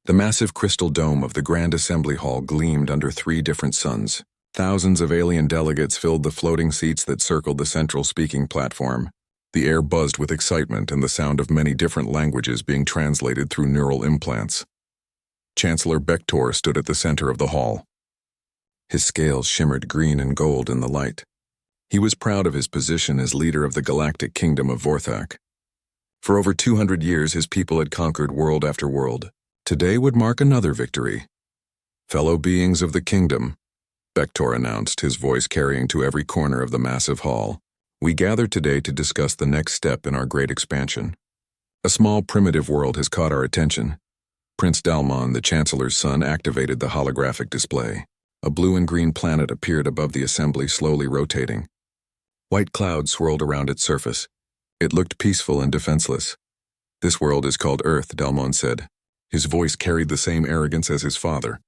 The massive crystal dome of the Grand Assembly Hall gleamed under 3 different suns. Thousands of alien delegates filled the floating seats that circled the central speaking platform. The air buzzed with excitement and the sound of many different languages being translated through neural implants. Chancellor Bektor stood at the center of the hall. His scales shimmered green and gold in the light. He was proud of his position as leader of the Galactic Kingdom of Vorthak. For over 200 years, his people had conquered world after world. Today would mark another victory. Fellow beings of the kingdom, Bektor announced, his voice carrying to every corner of the massive hall. We gather today to discuss the next step in our great expansion. A small primitive world has caught our attention. Prince Dalmon, the Chancellor's son, activated the holographic display. A blue and green planet appeared above the assembly, slowly rotating. White clouds swirled around its surface. It looked peaceful and defenseless. This world is called Earth, Dalmon said. His voice carried the same arrogance as his father.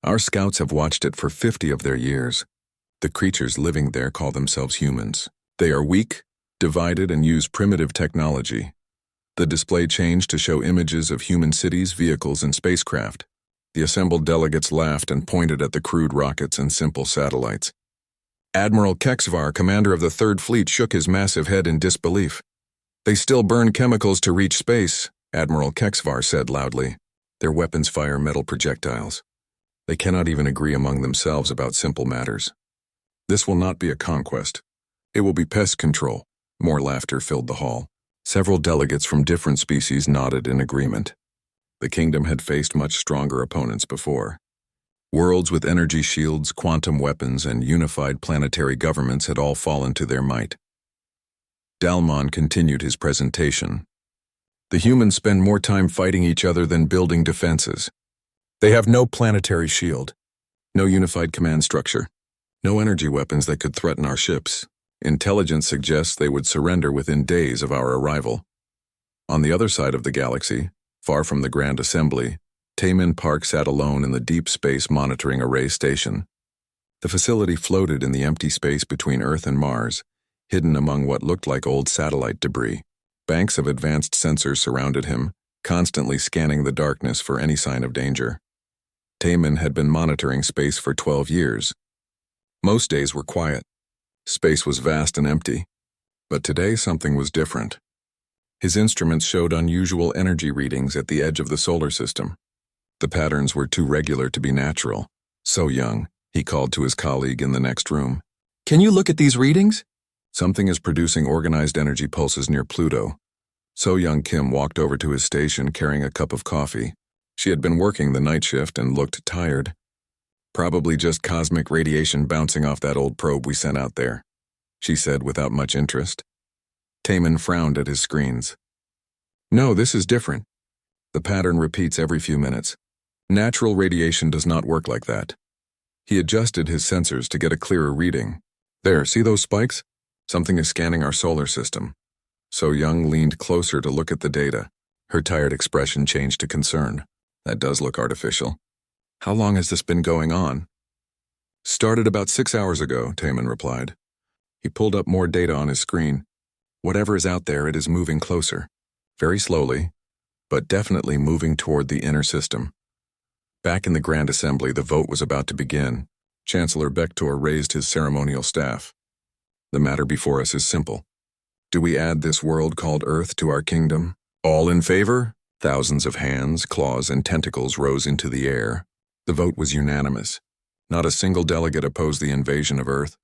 Our scouts have watched it for 50 of their years. The creatures living there call themselves humans. They are weak, divided, and use primitive technology. The display changed to show images of human cities, vehicles, and spacecraft. The assembled delegates laughed and pointed at the crude rockets and simple satellites. Admiral Kexvar, commander of the Third Fleet, shook his massive head in disbelief. They still burn chemicals to reach space, Admiral Kexvar said loudly. Their weapons fire metal projectiles. They cannot even agree among themselves about simple matters. This will not be a conquest. It will be pest control. More laughter filled the hall. Several delegates from different species nodded in agreement. The kingdom had faced much stronger opponents before. Worlds with energy shields, quantum weapons, and unified planetary governments had all fallen to their might. Dalmon continued his presentation. The humans spend more time fighting each other than building defenses. They have no planetary shield, no unified command structure, no energy weapons that could threaten our ships. Intelligence suggests they would surrender within days of our arrival. On the other side of the galaxy, far from the Grand Assembly, Taemin Park sat alone in the Deep Space Monitoring Array Station. The facility floated in the empty space between Earth and Mars, hidden among what looked like old satellite debris. Banks of advanced sensors surrounded him, constantly scanning the darkness for any sign of danger. Taemin had been monitoring space for 12 years. Most days were quiet. Space was vast and empty. But today something was different. His instruments showed unusual energy readings at the edge of the solar system. The patterns were too regular to be natural. So young, he called to his colleague in the next room. Can you look at these readings? Something is producing organized energy pulses near Pluto. So young Kim walked over to his station carrying a cup of coffee. She had been working the night shift and looked tired. Probably just cosmic radiation bouncing off that old probe we sent out there, she said without much interest. Taemin frowned at his screens. No, this is different. The pattern repeats every few minutes. Natural radiation does not work like that. He adjusted his sensors to get a clearer reading. There, see those spikes? Something is scanning our solar system. So Young leaned closer to look at the data. Her tired expression changed to concern. That does look artificial. How long has this been going on? Started about 6 hours ago, Taemin replied. He pulled up more data on his screen. Whatever is out there, it is moving closer. Very slowly, but definitely moving toward the inner system. Back in the Grand Assembly, the vote was about to begin. Chancellor Bektor raised his ceremonial staff. The matter before us is simple. Do we add this world called Earth to our kingdom? All in favor? Thousands of hands, claws, and tentacles rose into the air. The vote was unanimous. Not a single delegate opposed the invasion of Earth.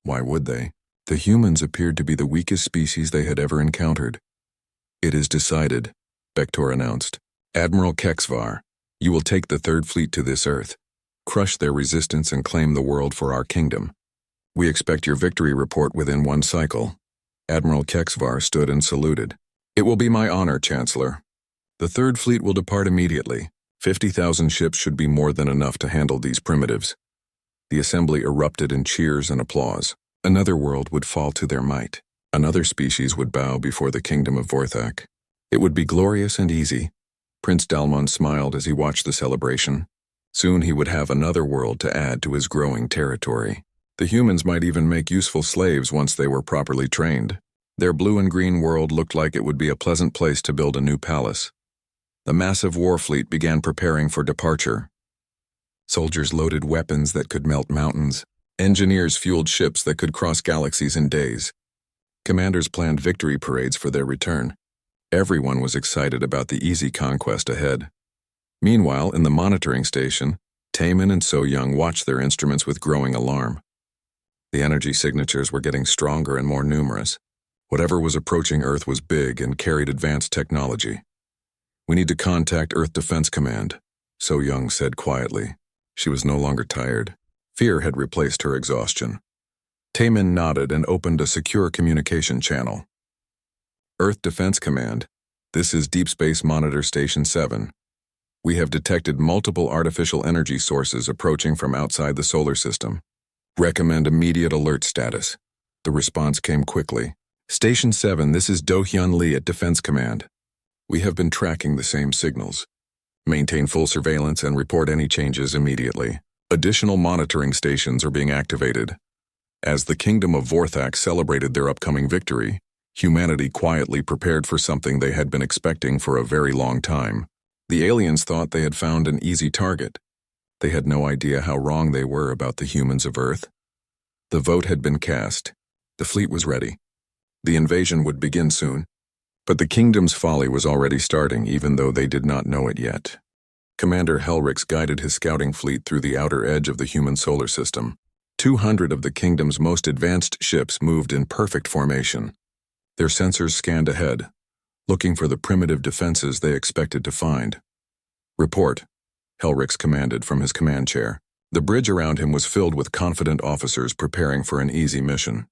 Why would they? The humans appeared to be the weakest species they had ever encountered. It is decided, Bektor announced. Admiral Kexvar, you will take the Third Fleet to this Earth, crush their resistance and claim the world for our kingdom. We expect your victory report within 1 cycle. Admiral Kexvar stood and saluted. It will be my honor, Chancellor. The Third Fleet will depart immediately. 50,000 ships should be more than enough to handle these primitives. The assembly erupted in cheers and applause. Another world would fall to their might. Another species would bow before the kingdom of Vorthak. It would be glorious and easy. Prince Dalmon smiled as he watched the celebration. Soon he would have another world to add to his growing territory. The humans might even make useful slaves once they were properly trained. Their blue and green world looked like it would be a pleasant place to build a new palace. The massive war fleet began preparing for departure. Soldiers loaded weapons that could melt mountains. Engineers fueled ships that could cross galaxies in days. Commanders planned victory parades for their return. Everyone was excited about the easy conquest ahead. Meanwhile, in the monitoring station, Taemin and So-Young watched their instruments with growing alarm. The energy signatures were getting stronger and more numerous. Whatever was approaching Earth was big and carried advanced technology. "We need to contact Earth Defense Command," So-Young said quietly. She was no longer tired. Fear had replaced her exhaustion. Taemin nodded and opened a secure communication channel. "Earth Defense Command, this is Deep Space Monitor Station 7. We have detected multiple artificial energy sources approaching from outside the solar system. Recommend immediate alert status." The response came quickly. "Station 7, this is Do-Hyun Lee at Defense Command. We have been tracking the same signals. Maintain full surveillance and report any changes immediately. Additional monitoring stations are being activated." As the Kingdom of Vorthak celebrated their upcoming victory, humanity quietly prepared for something they had been expecting for a very long time. The aliens thought they had found an easy target. They had no idea how wrong they were about the humans of Earth. The vote had been cast. The fleet was ready. The invasion would begin soon. But the kingdom's folly was already starting, even though they did not know it yet. Commander Helrix guided his scouting fleet through the outer edge of the human solar system. 200 of the kingdom's most advanced ships moved in perfect formation. Their sensors scanned ahead, looking for the primitive defenses they expected to find. "Report," Helrix commanded from his command chair. The bridge around him was filled with confident officers preparing for an easy mission.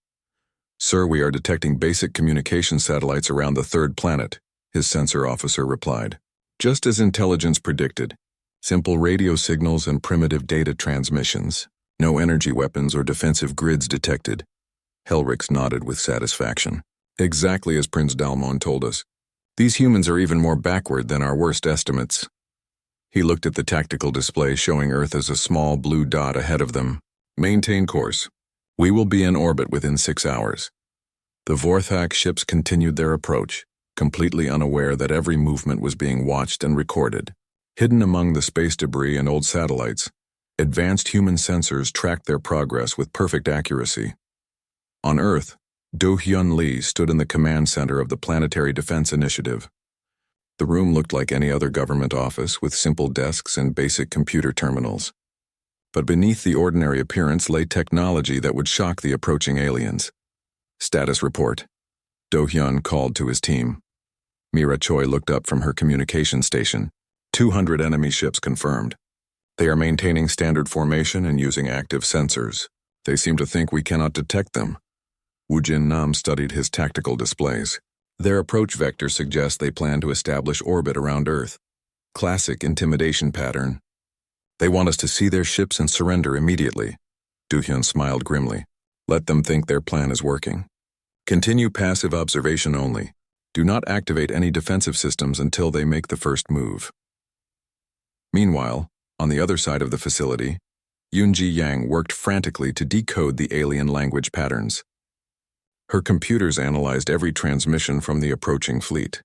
"Sir, we are detecting basic communication satellites around the third planet," his sensor officer replied. "Just as intelligence predicted. Simple radio signals and primitive data transmissions. No energy weapons or defensive grids detected." Helrix nodded with satisfaction. "Exactly as Prince Dalmon told us. These humans are even more backward than our worst estimates." He looked at the tactical display showing Earth as a small blue dot ahead of them. "Maintain course. We will be in orbit within 6 hours." The Vorthak ships continued their approach, completely unaware that every movement was being watched and recorded. Hidden among the space debris and old satellites, advanced human sensors tracked their progress with perfect accuracy. On Earth, Do-Hyun Lee stood in the command center of the Planetary Defense Initiative. The room looked like any other government office with simple desks and basic computer terminals. But beneath the ordinary appearance lay technology that would shock the approaching aliens. "Status report," Do-Hyun called to his team. Mira Choi looked up from her communication station. 200 enemy ships confirmed. "They are maintaining standard formation and using active sensors. They seem to think we cannot detect them." Woo Jin Nam studied his tactical displays. "Their approach vector suggests they plan to establish orbit around Earth. Classic intimidation pattern. They want us to see their ships and surrender immediately." Do-Hyun smiled grimly. "Let them think their plan is working. Continue passive observation only. Do not activate any defensive systems until they make the first move." Meanwhile, on the other side of the facility, Yoonji Yang worked frantically to decode the alien language patterns. Her computers analyzed every transmission from the approaching fleet.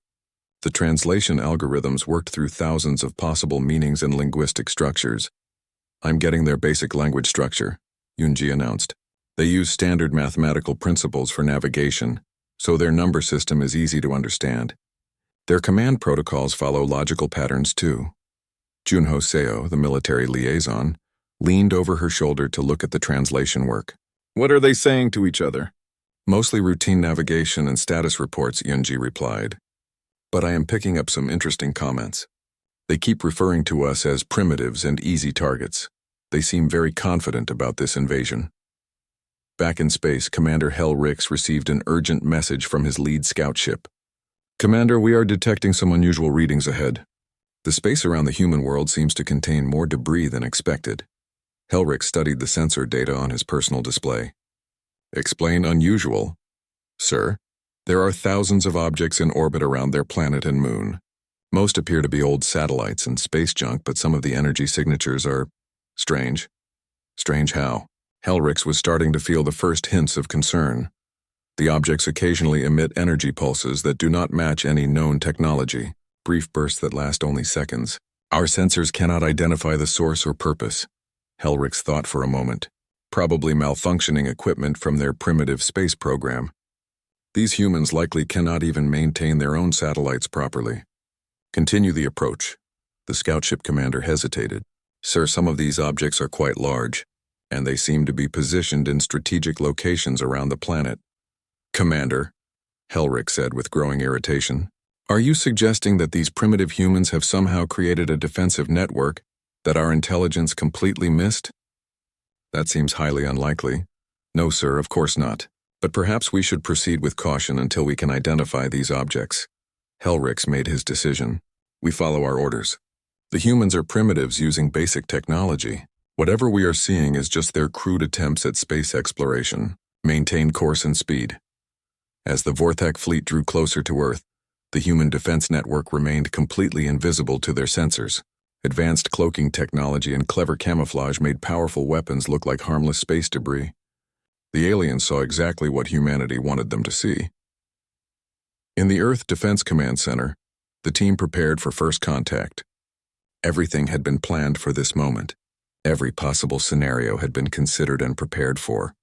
The translation algorithms worked through thousands of possible meanings and linguistic structures. "I'm getting their basic language structure," Yoonji announced. "They use standard mathematical principles for navigation, so their number system is easy to understand. Their command protocols follow logical patterns too." Junho Seo, the military liaison, leaned over her shoulder to look at the translation work. "What are they saying to each other?" "Mostly routine navigation and status reports," Yoonji replied. "But I am picking up some interesting comments. They keep referring to us as primitives and easy targets. They seem very confident about this invasion." Back in space, Commander Hel Rix received an urgent message from his lead scout ship. "Commander, we are detecting some unusual readings ahead. The space around the human world seems to contain more debris than expected." Helrix studied the sensor data on his personal display. "Explain unusual." "Sir, there are thousands of objects in orbit around their planet and moon. Most appear to be old satellites and space junk, but some of the energy signatures are strange." "Strange how?" Helrix was starting to feel the first hints of concern. "The objects occasionally emit energy pulses that do not match any known technology. brief bursts that last only seconds. Our sensors cannot identify the source or purpose. Helrix thought for a moment. Probably malfunctioning equipment from their primitive space program. These humans likely cannot even maintain their own satellites properly. Continue the approach. The scout ship commander hesitated. Sir, some of these objects are quite large, and they seem to be positioned in strategic locations around the planet. Commander, Helrix said with growing irritation, are you suggesting that these primitive humans have somehow created a defensive network that our intelligence completely missed? That seems highly unlikely. No, sir, of course not. But perhaps we should proceed with caution until we can identify these objects. Helrix made his decision. We follow our orders. The humans are primitives using basic technology. Whatever we are seeing is just their crude attempts at space exploration. Maintain course and speed. As the Vorthak fleet drew closer to Earth, the human defense network remained completely invisible to their sensors. Advanced cloaking technology and clever camouflage made powerful weapons look like harmless space debris. The aliens saw exactly what humanity wanted them to see. In the Earth Defense Command Center, the team prepared for first contact. Everything had been planned for this moment. Every possible scenario had been considered and prepared for.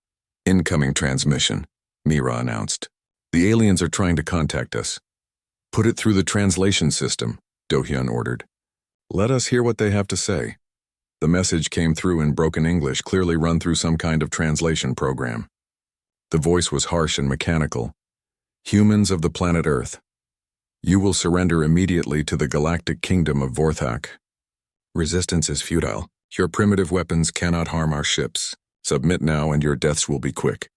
Incoming transmission, Mira announced. The aliens are trying to contact us. Put it through the translation system, Do-hyun ordered. Let us hear what they have to say. The message came through in broken English, clearly run through some kind of translation program. The voice was harsh and mechanical. Humans of the planet Earth, you will surrender immediately to the Galactic Kingdom of Vorthak. Resistance is futile. Your primitive weapons cannot harm our ships. Submit now and your deaths will be quick.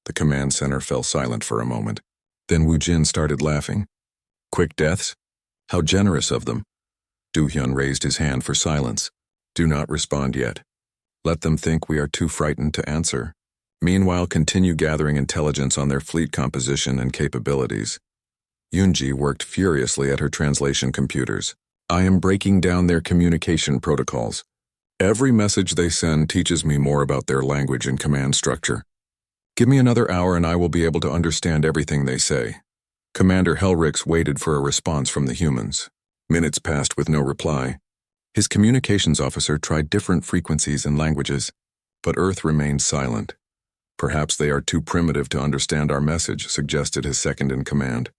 The command center fell silent for a moment. Then Woo Jin started laughing. Quick deaths? How generous of them. Do-hyun raised his hand for silence. Do not respond yet. Let them think we are too frightened to answer. Meanwhile, continue gathering intelligence on their fleet composition and capabilities. Yoonji worked furiously at her translation computers. I am breaking down their communication protocols. Every message they send teaches me more about their language and command structure. Give me another hour and I will be able to understand everything they say. Commander Helrix waited for a response from the humans. Minutes passed with no reply. His communications officer tried different frequencies and languages, but Earth remained silent. Perhaps they are too primitive to understand our message, suggested his second-in-command.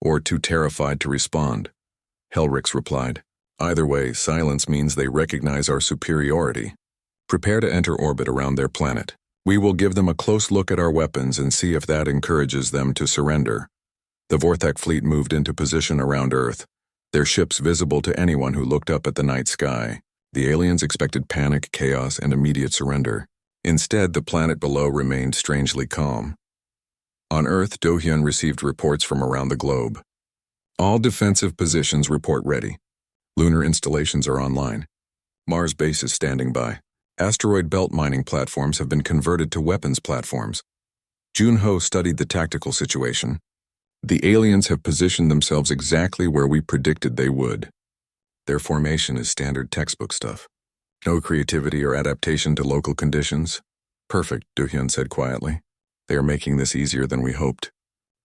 Or too terrified to respond, Helrix replied. Either way, silence means they recognize our superiority. Prepare to enter orbit around their planet. We will give them a close look at our weapons and see if that encourages them to surrender. The Vorthak fleet moved into position around Earth, their ships visible to anyone who looked up at the night sky. The aliens expected panic, chaos, and immediate surrender. Instead, the planet below remained strangely calm. On Earth, Do-hyun received reports from around the globe. All defensive positions report ready. Lunar installations are online. Mars base is standing by. Asteroid belt mining platforms have been converted to weapons platforms. Jun-ho studied the tactical situation. The aliens have positioned themselves exactly where we predicted they would. Their formation is standard textbook stuff. No creativity or adaptation to local conditions. Perfect, Do-hyun said quietly. They are making this easier than we hoped.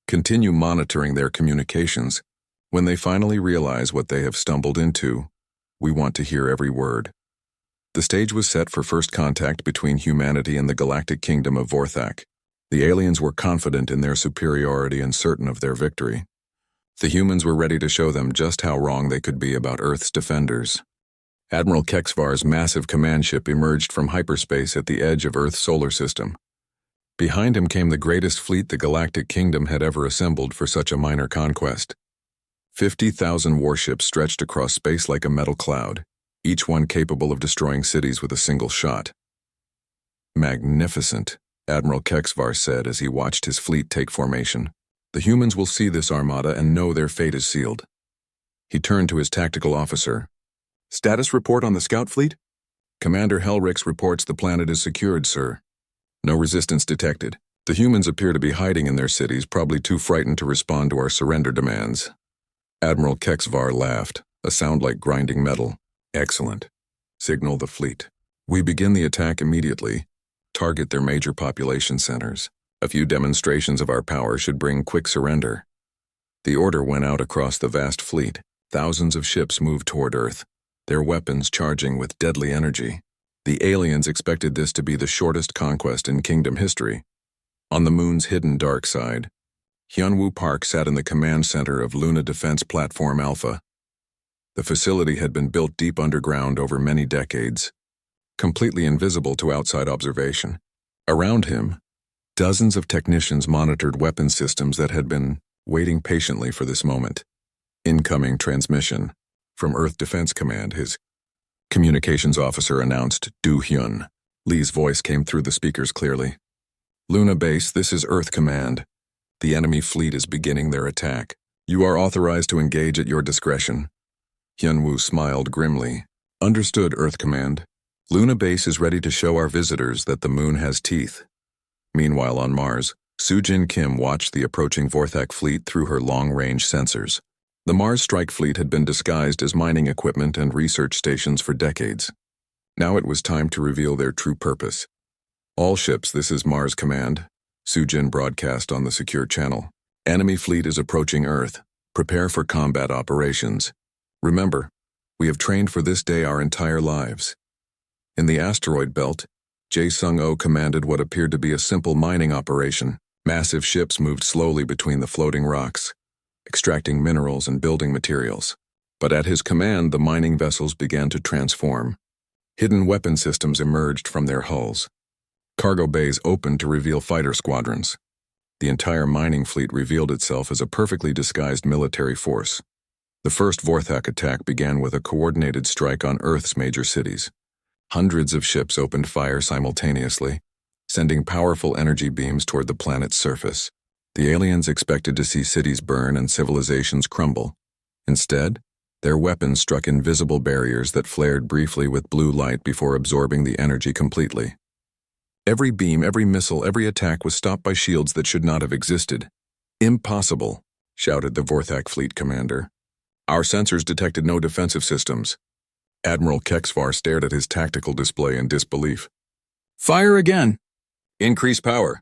Continue monitoring their communications. When they finally realize what they have stumbled into, we want to hear every word. The stage was set for first contact between humanity and the Galactic Kingdom of Vorthak. The aliens were confident in their superiority and certain of their victory. The humans were ready to show them just how wrong they could be about Earth's defenders. Admiral Kexvar's massive command ship emerged from hyperspace at the edge of Earth's solar system. Behind him came the greatest fleet the Galactic Kingdom had ever assembled for such a minor conquest. 50,000 warships stretched across space like a metal cloud, each one capable of destroying cities with a single shot. Magnificent, Admiral Kexvar said as he watched his fleet take formation. The humans will see this armada and know their fate is sealed. He turned to his tactical officer. Status report on the scout fleet? Commander Helrix reports the planet is secured, sir. No resistance detected. The humans appear to be hiding in their cities, probably too frightened to respond to our surrender demands. Admiral Kexvar laughed, a sound like grinding metal. Excellent. Signal the fleet. We begin the attack immediately. Target their major population centers. A few demonstrations of our power should bring quick surrender. The order went out across the vast fleet. thousands of ships moved toward Earth, their weapons charging with deadly energy. The aliens expected this to be the shortest conquest in kingdom history. On the moon's hidden dark side, Hyunwoo Park sat in the command center of Luna Defense Platform Alpha. The facility had been built deep underground over many decades, completely invisible to outside observation. Around him, dozens of technicians monitored weapon systems that had been waiting patiently for this moment. Incoming transmission. From Earth Defense Command, his communications officer announced, Do Hyun. Lee's voice came through the speakers clearly. Luna Base, this is Earth Command. The enemy fleet is beginning their attack. You are authorized to engage at your discretion. Hyunwoo smiled grimly. Understood, Earth Command. Luna Base is ready to show our visitors that the moon has teeth. Meanwhile on Mars, Soo-Jin Kim watched the approaching Vorthak fleet through her long-range sensors. The Mars strike fleet had been disguised as mining equipment and research stations for decades. Now it was time to reveal their true purpose. All ships, this is Mars Command. Soo-Jin broadcast on the secure channel. Enemy fleet is approaching Earth. Prepare for combat operations. Remember, we have trained for this day our entire lives. In the asteroid belt, Jae Sung-oh commanded what appeared to be a simple mining operation. Massive ships moved slowly between the floating rocks, extracting minerals and building materials. But at his command, the mining vessels began to transform. Hidden weapon systems emerged from their hulls. Cargo bays opened to reveal fighter squadrons. The entire mining fleet revealed itself as a perfectly disguised military force. The first Vorthak attack began with a coordinated strike on Earth's major cities. Hundreds of ships opened fire simultaneously, sending powerful energy beams toward the planet's surface. The aliens expected to see cities burn and civilizations crumble. Instead, their weapons struck invisible barriers that flared briefly with blue light before absorbing the energy completely. Every beam, every missile, every attack was stopped by shields that should not have existed. Impossible, shouted the Vorthak fleet commander. Our sensors detected no defensive systems. Admiral Kexvar stared at his tactical display in disbelief. Fire again! Increase power.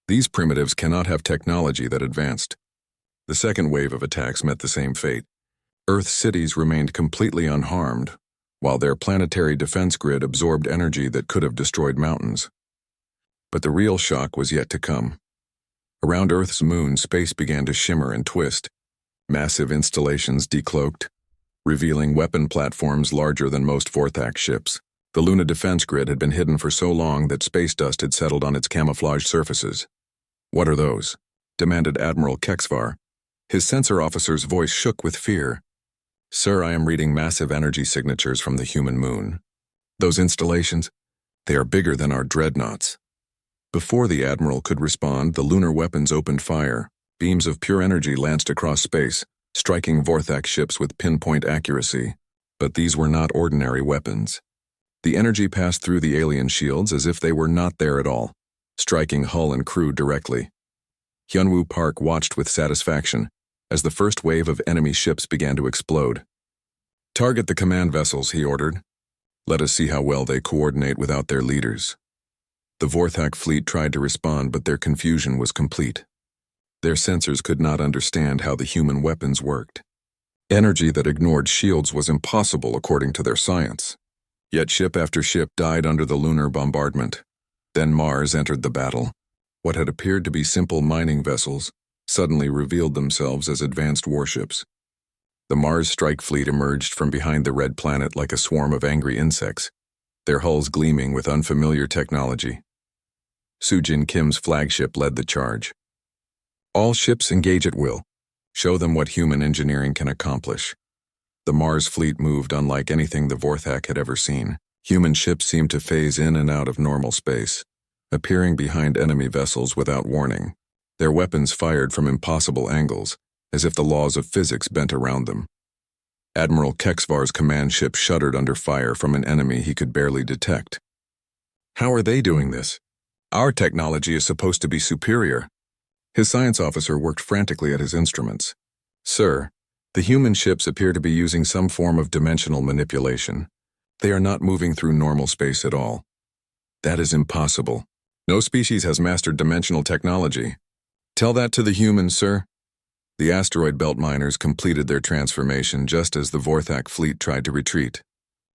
These primitives cannot have technology that advanced. The second wave of attacks met the same fate. Earth's cities remained completely unharmed, while their planetary defense grid absorbed energy that could have destroyed mountains. But the real shock was yet to come. Around Earth's moon, space began to shimmer and twist. Massive installations decloaked, revealing weapon platforms larger than most Vorthak ships. The Luna defense grid had been hidden for so long that space dust had settled on its camouflaged surfaces. What are those? Demanded Admiral Kexvar. His sensor officer's voice shook with fear. Sir, I am reading massive energy signatures from the human moon. Those installations, they are bigger than our dreadnoughts. Before the Admiral could respond, the lunar weapons opened fire. Beams of pure energy lanced across space, striking Vorthak ships with pinpoint accuracy. But these were not ordinary weapons. The energy passed through the alien shields as if they were not there at all, striking hull and crew directly. Hyunwoo Park watched with satisfaction as the first wave of enemy ships began to explode. Target the command vessels, he ordered. Let us see how well they coordinate without their leaders. The Vorthak fleet tried to respond, but their confusion was complete. Their sensors could not understand how the human weapons worked. Energy that ignored shields was impossible according to their science. Yet ship after ship died under the lunar bombardment. Then Mars entered the battle. What had appeared to be simple mining vessels suddenly revealed themselves as advanced warships. The Mars strike fleet emerged from behind the red planet like a swarm of angry insects, their hulls gleaming with unfamiliar technology. Soo-Jin Kim's flagship led the charge. All ships engage at will. Show them what human engineering can accomplish. The Mars fleet moved unlike anything the Vorthak had ever seen. Human ships seemed to phase in and out of normal space, appearing behind enemy vessels without warning. Their weapons fired from impossible angles, as if the laws of physics bent around them. Admiral Kexvar's command ship shuddered under fire from an enemy he could barely detect. How are they doing this? Our technology is supposed to be superior. His science officer worked frantically at his instruments. Sir, the human ships appear to be using some form of dimensional manipulation. They are not moving through normal space at all. That is impossible. No species has mastered dimensional technology. Tell that to the humans, sir. The asteroid belt miners completed their transformation just as the Vorthak fleet tried to retreat.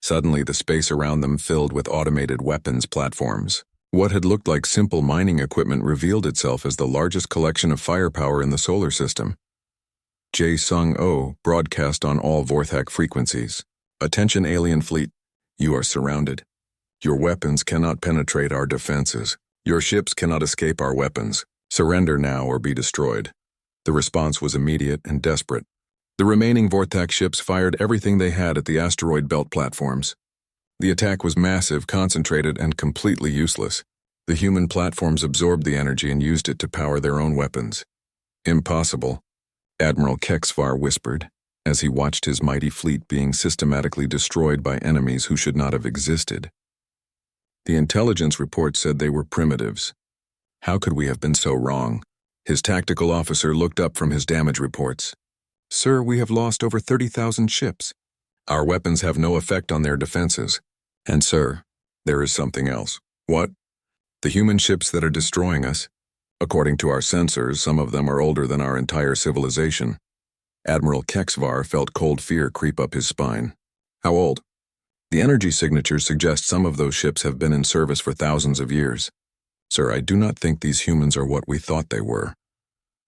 Suddenly, the space around them filled with automated weapons platforms. What had looked like simple mining equipment revealed itself as the largest collection of firepower in the solar system. J-Sung-O broadcast on all Vorthak frequencies. Attention alien fleet, you are surrounded. Your weapons cannot penetrate our defenses. Your ships cannot escape our weapons. Surrender now or be destroyed. The response was immediate and desperate. The remaining Vorthak ships fired everything they had at the asteroid belt platforms. The attack was massive, concentrated, and completely useless. The human platforms absorbed the energy and used it to power their own weapons. Impossible, Admiral Kexvar whispered, as he watched his mighty fleet being systematically destroyed by enemies who should not have existed. The intelligence report said they were primitives. How could we have been so wrong? His tactical officer looked up from his damage reports. Sir, we have lost over 30,000 ships. Our weapons have no effect on their defenses. And sir, there is something else. What? The human ships that are destroying us. According to our sensors, some of them are older than our entire civilization. Admiral Kexvar felt cold fear creep up his spine. How old? The energy signatures suggest some of those ships have been in service for thousands of years. Sir, I do not think these humans are what we thought they were.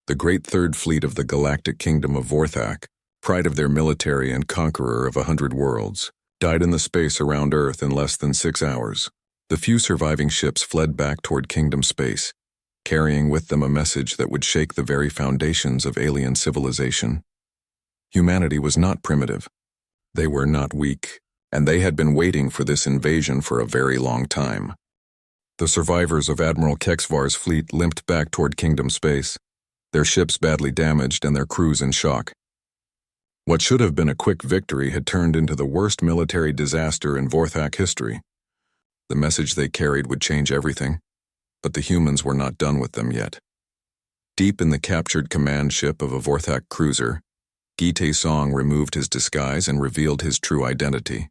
The Great Third Fleet of the Galactic Kingdom of Vorthak, pride of their military and conqueror of 100 worlds, died in the space around Earth in less than 6 hours. The few surviving ships fled back toward Kingdom space, carrying with them a message that would shake the very foundations of alien civilization. Humanity was not primitive. They were not weak, and they had been waiting for this invasion for a very long time. The survivors of Admiral Kexvar's fleet limped back toward Kingdom space, their ships badly damaged and their crews in shock. What should have been a quick victory had turned into the worst military disaster in Vorthak history. The message they carried would change everything, but the humans were not done with them yet. Deep in the captured command ship of a Vorthak cruiser, Gite Song removed his disguise and revealed his true identity.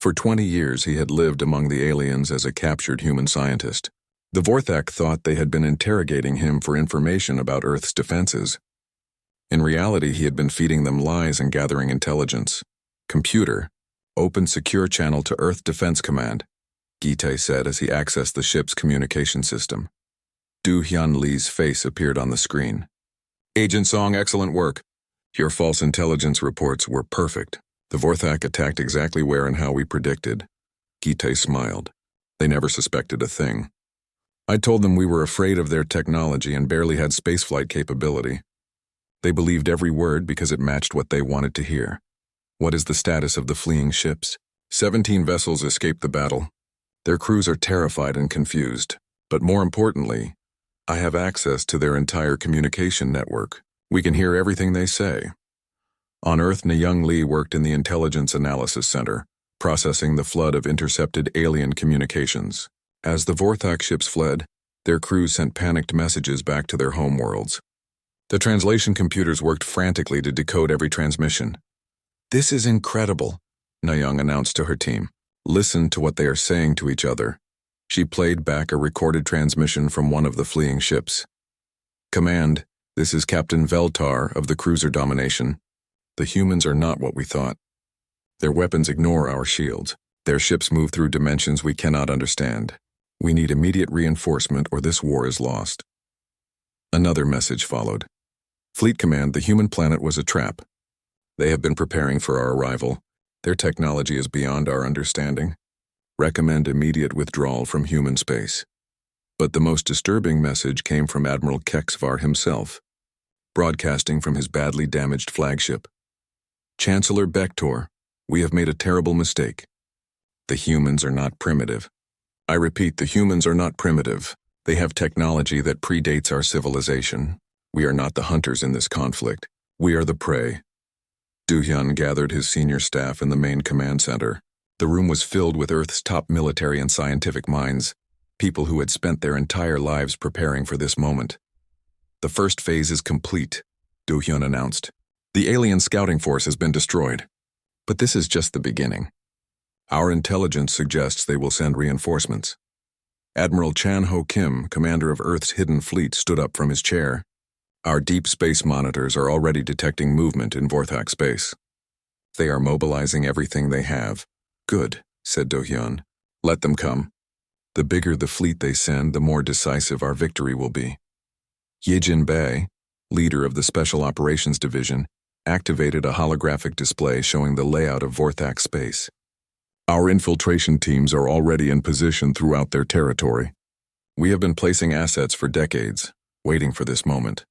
For 20 years he had lived among the aliens as a captured human scientist. The Vorthak thought they had been interrogating him for information about Earth's defenses. In reality, he had been feeding them lies and gathering intelligence. Computer, open secure channel to Earth Defense Command, Gite said as he accessed the ship's communication system. Du Hyun Lee's face appeared on the screen. Agent Song, excellent work. Your false intelligence reports were perfect. The Vorthak attacked exactly where and how we predicted. Gite smiled. They never suspected a thing. I told them we were afraid of their technology and barely had spaceflight capability. They believed every word because it matched what they wanted to hear. What is the status of the fleeing ships? 17 vessels escaped the battle. Their crews are terrified and confused. But more importantly, I have access to their entire communication network. We can hear everything they say. On Earth, Young Lee worked in the Intelligence Analysis Center, processing the flood of intercepted alien communications. As the Vorthak ships fled, their crews sent panicked messages back to their homeworlds. The translation computers worked frantically to decode every transmission. This is incredible, Nayoung announced to her team. Listen to what they are saying to each other. She played back a recorded transmission from one of the fleeing ships. Command, this is Captain Veltar of the cruiser Domination. The humans are not what we thought. Their weapons ignore our shields. Their ships move through dimensions we cannot understand. We need immediate reinforcement or this war is lost. Another message followed. Fleet Command, the human planet was a trap. They have been preparing for our arrival. Their technology is beyond our understanding. Recommend immediate withdrawal from human space. But the most disturbing message came from Admiral Kexvar himself, broadcasting from his badly damaged flagship. Chancellor Bektor, we have made a terrible mistake. The humans are not primitive. I repeat, the humans are not primitive. They have technology that predates our civilization. We are not the hunters in this conflict. We are the prey. Du-hyun gathered his senior staff in the main command center. The room was filled with Earth's top military and scientific minds, people who had spent their entire lives preparing for this moment. The first phase is complete, Du-hyun announced. The alien scouting force has been destroyed. But this is just the beginning. Our intelligence suggests they will send reinforcements. Admiral Chan Ho Kim, commander of Earth's hidden fleet, stood up from his chair. Our deep space monitors are already detecting movement in Vorthak space. They are mobilizing everything they have. Good, said Do-hyun. Let them come. The bigger the fleet they send, the more decisive our victory will be. Yejin Bae, leader of the Special Operations Division, activated a holographic display showing the layout of Vorthak space. Our infiltration teams are already in position throughout their territory. We have been placing assets for decades, waiting for this moment.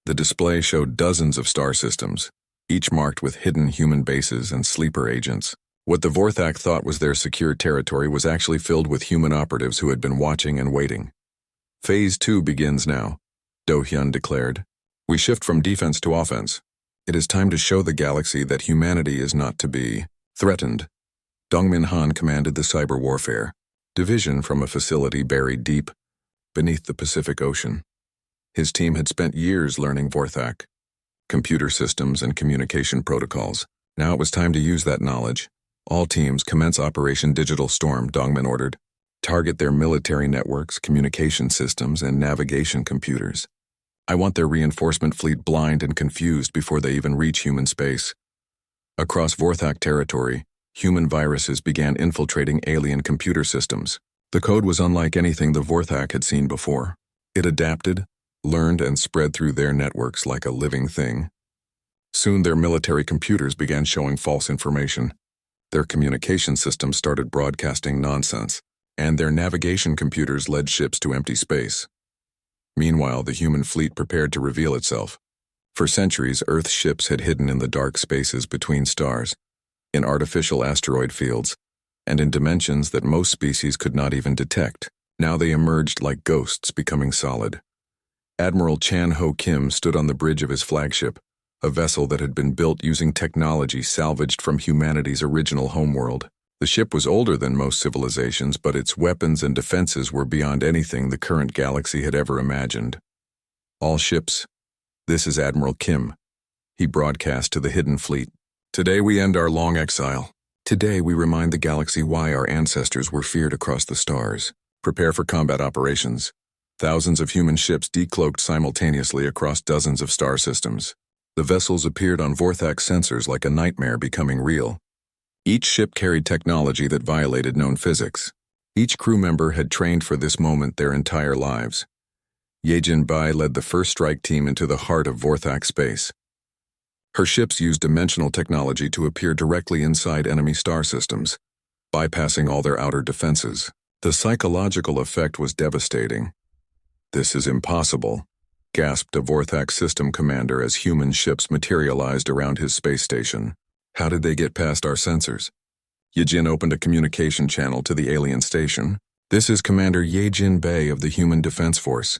The display showed dozens of star systems, each marked with hidden human bases and sleeper agents. What the Vorthak thought was their secure territory was actually filled with human operatives who had been watching and waiting. Phase 2 begins now, Do-hyun declared. We shift from defense to offense. It is time to show the galaxy that humanity is not to be threatened. Dongmin Han commanded the cyber warfare division from a facility buried deep beneath the Pacific Ocean. His team had spent years learning Vorthak, computer systems and communication protocols. Now it was time to use that knowledge. All teams commence Operation Digital Storm, Dongmin ordered. Target their military networks, communication systems, and navigation computers. I want their reinforcement fleet blind and confused before they even reach human space. Across Vorthak territory, human viruses began infiltrating alien computer systems. The code was unlike anything the Vorthak had seen before. It adapted, learned, and spread through their networks like a living thing. Soon their military computers began showing false information. Their communication systems started broadcasting nonsense, and their navigation computers led ships to empty space. Meanwhile, the human fleet prepared to reveal itself. For centuries, Earth's ships had hidden in the dark spaces between stars, in artificial asteroid fields, and in dimensions that most species could not even detect. Now they emerged like ghosts, becoming solid. Admiral Chan Ho Kim stood on the bridge of his flagship, a vessel that had been built using technology salvaged from humanity's original homeworld. The ship was older than most civilizations, but its weapons and defenses were beyond anything the current galaxy had ever imagined. All ships, this is Admiral Kim. He broadcast to the hidden fleet. Today we end our long exile. Today we remind the galaxy why our ancestors were feared across the stars. Prepare for combat operations. Thousands of human ships decloaked simultaneously across dozens of star systems. The vessels appeared on Vorthak sensors like a nightmare becoming real. Each ship carried technology that violated known physics. Each crew member had trained for this moment their entire lives. Yejin Bae led the first strike team into the heart of Vorthak space. Her ships used dimensional technology to appear directly inside enemy star systems, bypassing all their outer defenses. The psychological effect was devastating. This is impossible, gasped a Vorthak system commander as human ships materialized around his space station. How did they get past our sensors? Yejin opened a communication channel to the alien station. This is Commander Yejin Bae of the Human Defense Force.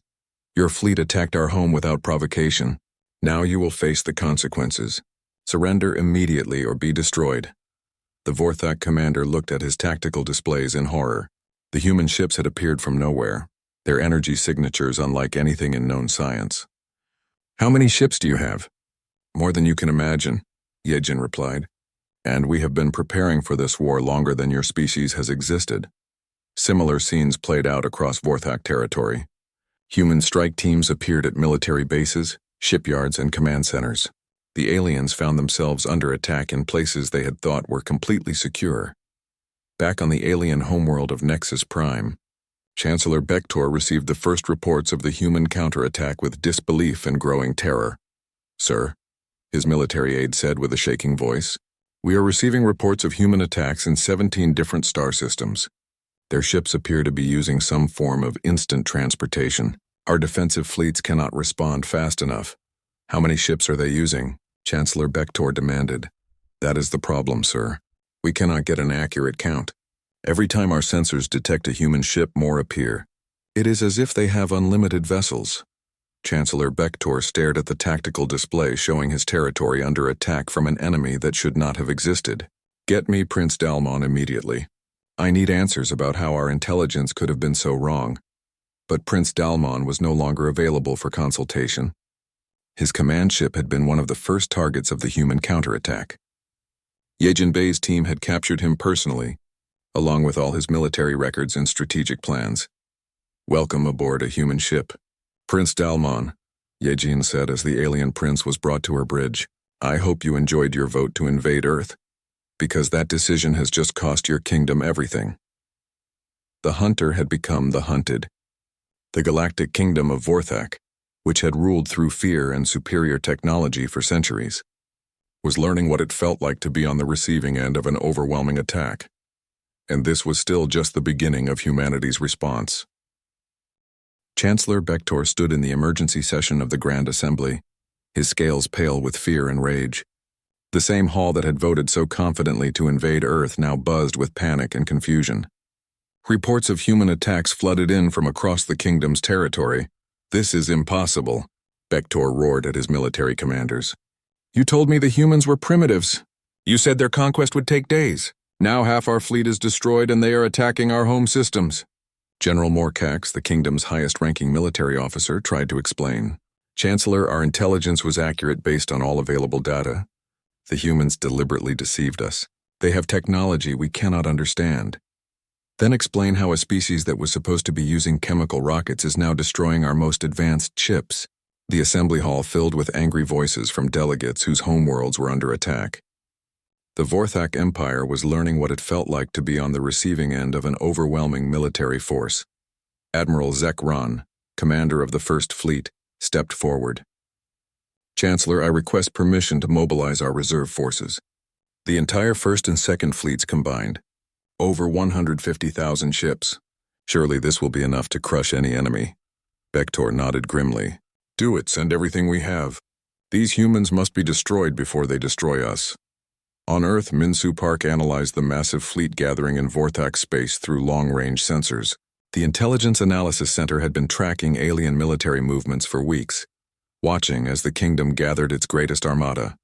Your fleet attacked our home without provocation. Now you will face the consequences. Surrender immediately or be destroyed. The Vorthak commander looked at his tactical displays in horror. The human ships had appeared from nowhere, their energy signatures unlike anything in known science. How many ships do you have? More than you can imagine, Yejin replied. And we have been preparing for this war longer than your species has existed. Similar scenes played out across Vorthak territory. Human strike teams appeared at military bases, shipyards, and command centers. The aliens found themselves under attack in places they had thought were completely secure. Back on the alien homeworld of Nexus Prime, Chancellor Bektor received the first reports of the human counterattack with disbelief and growing terror. Sir, his military aide said with a shaking voice, we are receiving reports of human attacks in 17 different star systems. Their ships appear to be using some form of instant transportation. Our defensive fleets cannot respond fast enough. How many ships are they using? Chancellor Bektor demanded. That is the problem, sir. We cannot get an accurate count. Every time our sensors detect a human ship, more appear. It is as if they have unlimited vessels. Chancellor Bektor stared at the tactical display showing his territory under attack from an enemy that should not have existed. Get me Prince Dalmon immediately. I need answers about how our intelligence could have been so wrong. But Prince Dalmon was no longer available for consultation. His command ship had been one of the first targets of the human counterattack. Yejin Bae's team had captured him personally, along with all his military records and strategic plans. Welcome aboard a human ship. Prince Dalmon, Yejin said as the alien prince was brought to her bridge. I hope you enjoyed your vote to invade Earth, because that decision has just cost your kingdom everything. The hunter had become the hunted. The galactic kingdom of Vorthak, which had ruled through fear and superior technology for centuries, was learning what it felt like to be on the receiving end of an overwhelming attack. And this was still just the beginning of humanity's response. Chancellor Bektor stood in the emergency session of the Grand Assembly, his scales pale with fear and rage. The same hall that had voted so confidently to invade Earth now buzzed with panic and confusion. Reports of human attacks flooded in from across the kingdom's territory. This is impossible, Bektor roared at his military commanders. You told me the humans were primitives. You said their conquest would take days. Now half our fleet is destroyed and they are attacking our home systems. General Morcax, the kingdom's highest-ranking military officer, tried to explain. Chancellor, our intelligence was accurate based on all available data. The humans deliberately deceived us. They have technology we cannot understand. Then explain how a species that was supposed to be using chemical rockets is now destroying our most advanced chips. The assembly hall filled with angry voices from delegates whose homeworlds were under attack. The Vorthak Empire was learning what it felt like to be on the receiving end of an overwhelming military force. Admiral Zek Ron, commander of the First Fleet, stepped forward. Chancellor, I request permission to mobilize our reserve forces. The entire First and Second Fleets combined. Over 150,000 ships. Surely this will be enough to crush any enemy. Bektor nodded grimly. Do it, send everything we have. These humans must be destroyed before they destroy us. On Earth, Minsu Park analyzed the massive fleet gathering in Vorthak space through long-range sensors. The Intelligence Analysis Center had been tracking alien military movements for weeks, watching as the kingdom gathered its greatest armada.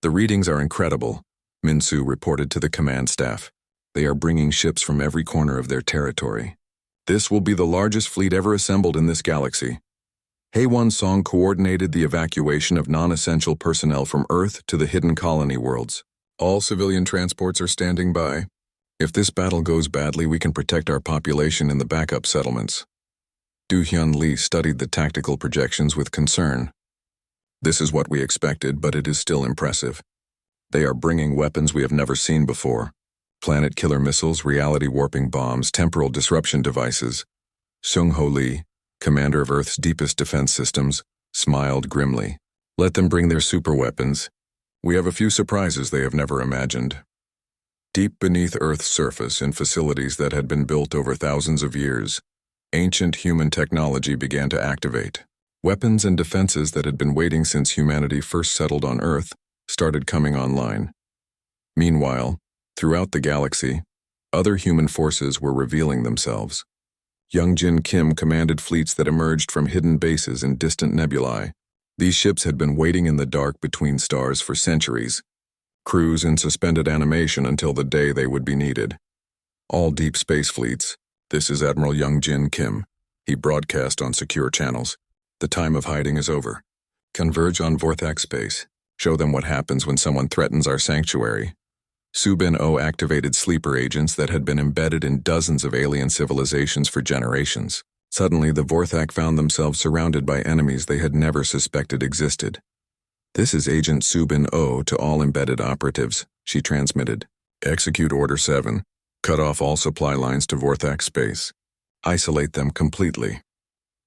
The readings are incredible, Minsu reported to the command staff. They are bringing ships from every corner of their territory. This will be the largest fleet ever assembled in this galaxy. Haewon Song coordinated the evacuation of non-essential personnel from Earth to the hidden colony worlds. All civilian transports are standing by. If this battle goes badly, we can protect our population in the backup settlements. Do-hyun Lee studied the tactical projections with concern. This is what we expected, but it is still impressive. They are bringing weapons we have never seen before. Planet-killer missiles, reality-warping bombs, temporal disruption devices. Sung-ho Lee, commander of Earth's deepest defense systems, smiled grimly. Let them bring their superweapons. We have a few surprises they have never imagined. Deep beneath Earth's surface, in facilities that had been built over thousands of years, ancient human technology began to activate. Weapons and defenses that had been waiting since humanity first settled on Earth started coming online. Meanwhile, throughout the galaxy, other human forces were revealing themselves. Youngjin Kim commanded fleets that emerged from hidden bases in distant nebulae. These ships had been waiting in the dark between stars for centuries, crews in suspended animation until the day they would be needed. All deep space fleets. This is Admiral Youngjin Kim. He broadcast on secure channels. The time of hiding is over. Converge on Vorthak space. Show them what happens when someone threatens our sanctuary. Subin-O activated sleeper agents that had been embedded in dozens of alien civilizations for generations. Suddenly, the Vorthak found themselves surrounded by enemies they had never suspected existed. This is Agent Subin-O to all embedded operatives, she transmitted. Execute Order 7. Cut off all supply lines to Vorthak space. Isolate them completely.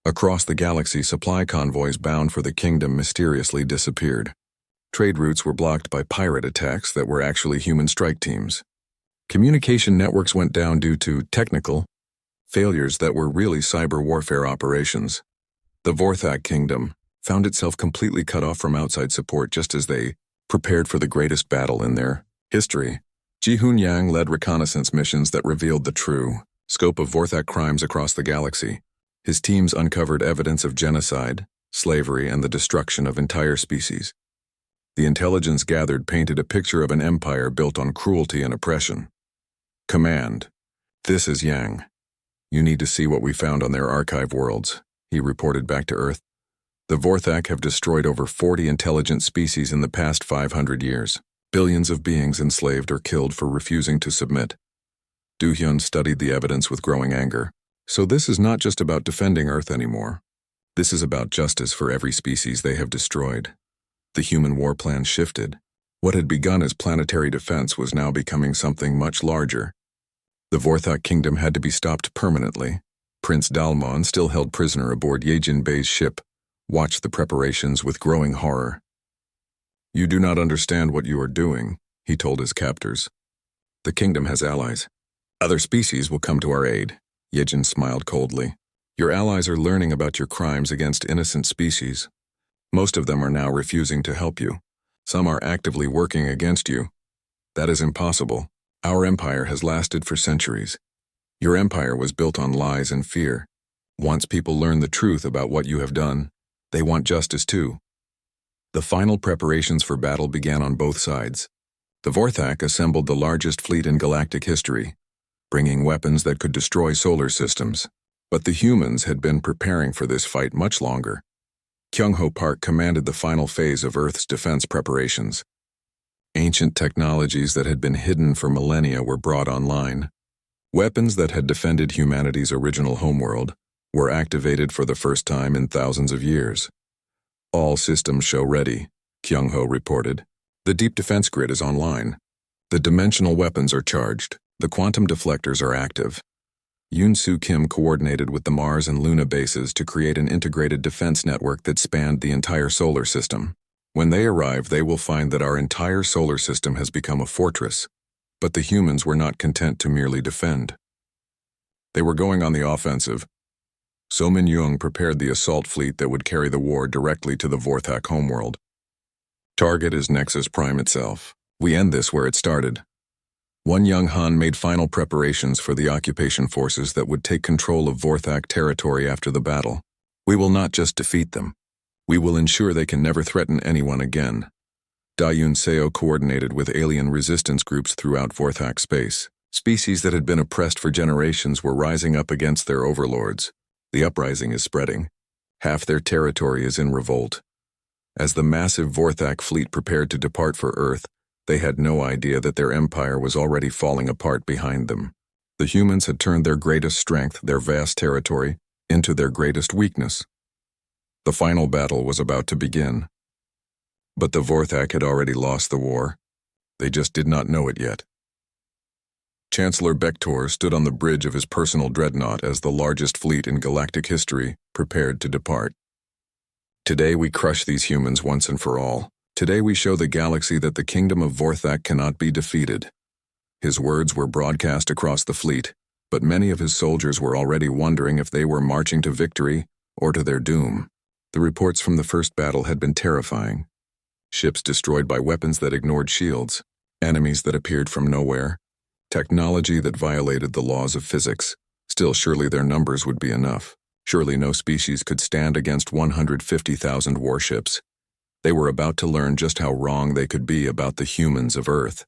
Across the galaxy, supply convoys bound for the kingdom mysteriously disappeared. Trade routes were blocked by pirate attacks that were actually human strike teams. Communication networks went down due to technical failures that were really cyber warfare operations. The Vorthak kingdom found itself completely cut off from outside support just as they prepared for the greatest battle in their history. Ji-Hoon Yang led reconnaissance missions that revealed the true scope of Vorthak crimes across the galaxy. His teams uncovered evidence of genocide, slavery, and the destruction of entire species. The intelligence gathered painted a picture of an empire built on cruelty and oppression. Command. This is Yang. You need to see what we found on their archive worlds, he reported back to Earth. The Vorthak have destroyed over 40 intelligent species in the past 500 years. Billions of beings enslaved or killed for refusing to submit. Do-hyun studied the evidence with growing anger. So this is not just about defending Earth anymore. This is about justice for every species they have destroyed. The human war plan shifted. What had begun as planetary defense was now becoming something much larger. The Vorthak kingdom had to be stopped permanently. Prince Dalmon, still held prisoner aboard Yejin Bey's ship, watched the preparations with growing horror. "You do not understand what you are doing," he told his captors. "The kingdom has allies. Other species will come to our aid." Yejin smiled coldly. "Your allies are learning about your crimes against innocent species. Most of them are now refusing to help you. Some are actively working against you. That is impossible. Our empire has lasted for centuries. Your empire was built on lies and fear. Once people learn the truth about what you have done, they want justice too." The final preparations for battle began on both sides. The Vorthak assembled the largest fleet in galactic history, bringing weapons that could destroy solar systems. But the humans had been preparing for this fight much longer. Kyung-ho Park commanded the final phase of Earth's defense preparations. Ancient technologies that had been hidden for millennia were brought online. Weapons that had defended humanity's original homeworld were activated for the first time in thousands of years. "All systems show ready," Kyung-ho reported. "The deep defense grid is online. The dimensional weapons are charged. The quantum deflectors are active." Yoon-Soo Kim coordinated with the Mars and Luna bases to create an integrated defense network that spanned the entire solar system. When they arrive, they will find that our entire solar system has become a fortress. But the humans were not content to merely defend. They were going on the offensive. So Min-young prepared the assault fleet that would carry the war directly to the Vorthak homeworld. Target is Nexus Prime itself. We end this where it started. One young Han made final preparations for the occupation forces that would take control of Vorthak territory after the battle. "We will not just defeat them. We will ensure they can never threaten anyone again." Da-Yoon Seo coordinated with alien resistance groups throughout Vorthak space. Species that had been oppressed for generations were rising up against their overlords. The uprising is spreading. Half their territory is in revolt. As the massive Vorthak fleet prepared to depart for Earth, they had no idea that their empire was already falling apart behind them. The humans had turned their greatest strength, their vast territory, into their greatest weakness. The final battle was about to begin. But the Vorthak had already lost the war. They just did not know it yet. Chancellor Bektor stood on the bridge of his personal dreadnought as the largest fleet in galactic history prepared to depart. "Today we crush these humans once and for all. Today we show the galaxy that the kingdom of Vorthak cannot be defeated." His words were broadcast across the fleet, but many of his soldiers were already wondering if they were marching to victory or to their doom. The reports from the first battle had been terrifying. Ships destroyed by weapons that ignored shields, enemies that appeared from nowhere, technology that violated the laws of physics. Still, surely their numbers would be enough. Surely no species could stand against 150,000 warships. They were about to learn just how wrong they could be about the humans of Earth.